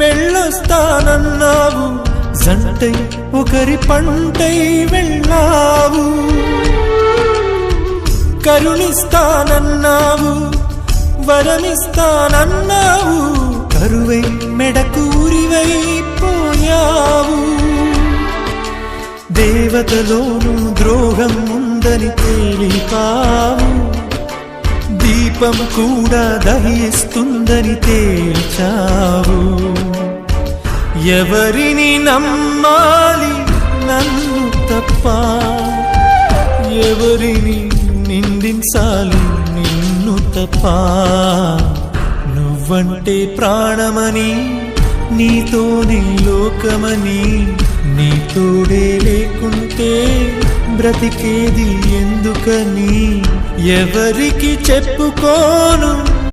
వెళ్ళొస్తానన్నావు, జంటై ఒకరి పంటై వెళ్ళావు. కరుణిస్తానన్నావు, వరమిస్తానన్నావు, కరువై మెడకూరివైపోయావు. దేవతలోను ద్రోహం ఉందని తేలిపావు, దీపం కూడా దహిస్తుందని తేల్చావు. ఎవరిని నమ్మాలి నన్ను తప్ప, ఎవరిని నిందించాలి నిన్ను తప్ప. నువ్వంటే ప్రాణమని, నీతోనే లోకమని, నీ తోడే లేకుంటే బ్రతికేది ఎందుకని. ఎవరికి చెప్పుకోను